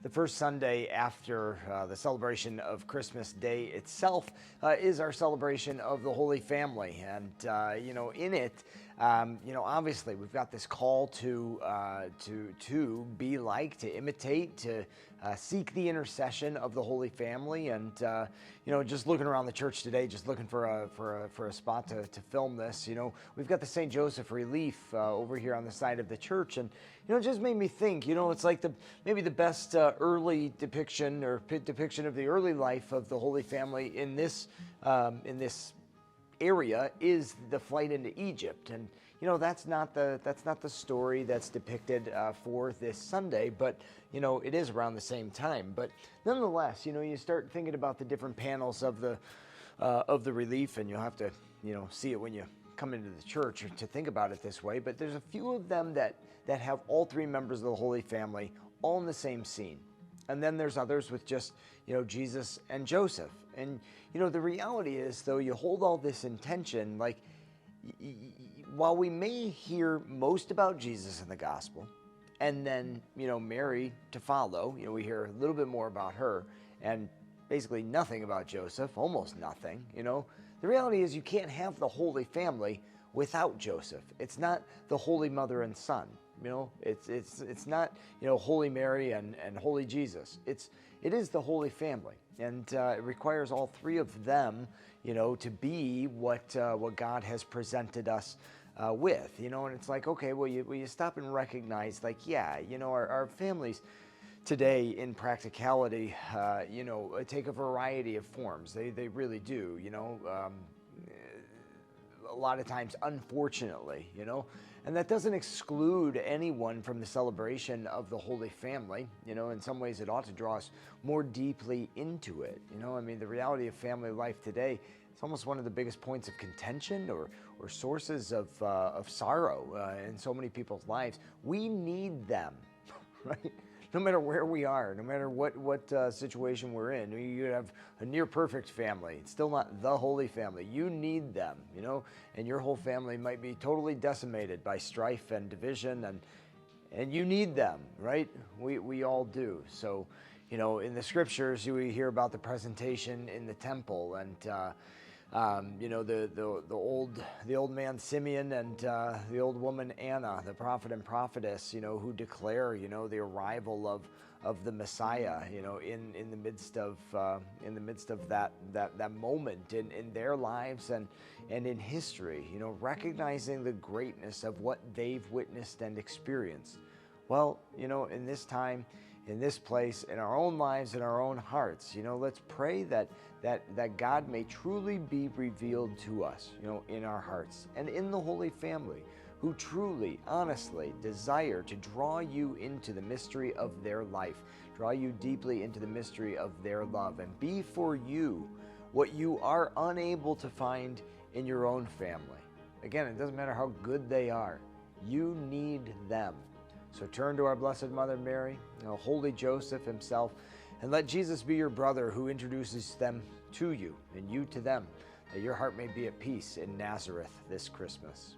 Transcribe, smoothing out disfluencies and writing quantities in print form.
The first Sunday after the celebration of Christmas Day itself is our celebration of the Holy Family. And, in it, obviously we've got this call to be like, to imitate, to seek the intercession of the Holy Family. And, just looking around the church today, just looking for a spot to film this, we've got the St. Joseph Relief over here on the side of the church. And, it just made me think, it's like maybe the best early depiction of the early life of the Holy Family in this area is the flight into Egypt. And that's not the story that's depicted for this Sunday, but it is around the same time. But nonetheless, you start thinking about the different panels of the relief, and you'll have to see it when you come into the church to think about it this way. But there's a few of them that have all three members of the Holy Family all in the same scene. And then there's others with just, Jesus and Joseph. And, the reality is, though, you hold all this intention, like, while we may hear most about Jesus in the gospel, and then, Mary to follow, we hear a little bit more about her, and basically nothing about Joseph, almost nothing, the reality is you can't have the Holy Family without Joseph. It's not the Holy Mother and Son. It's not Holy Mary and Holy Jesus. It is the Holy Family, and it requires all three of them, to be what God has presented us with, and it's like, okay, well, you stop and recognize, like, yeah, our families today in practicality, take a variety of forms. They really do, a lot of times, unfortunately, and that doesn't exclude anyone from the celebration of the Holy Family. In some ways it ought to draw us more deeply into it. The reality of family life today, it's almost one of the biggest points of contention or sources of sorrow in so many people's lives. We need them, right? No matter where we are, no matter what situation we're in. You have a near perfect family. It's still not the Holy Family. You need them, and your whole family might be totally decimated by strife and division, and you need them, right? We all do. So, in the scriptures, we hear about the presentation in the temple, and the old man Simeon and the old woman Anna, the prophet and prophetess, who declare, the arrival of the Messiah, in the midst of that moment in their lives and in history, recognizing the greatness of what they've witnessed and experienced. Well, in this time, in this place, in our own lives, in our own hearts, let's pray that God may truly be revealed to us, in our hearts and in the Holy Family, who truly, honestly desire to draw you into the mystery of their life, draw you deeply into the mystery of their love, and be for you what you are unable to find in your own family. Again, it doesn't matter how good they are. You need them. So turn to our Blessed Mother Mary, Holy Joseph himself, and let Jesus be your brother who introduces them to you and you to them, that your heart may be at peace in Nazareth this Christmas.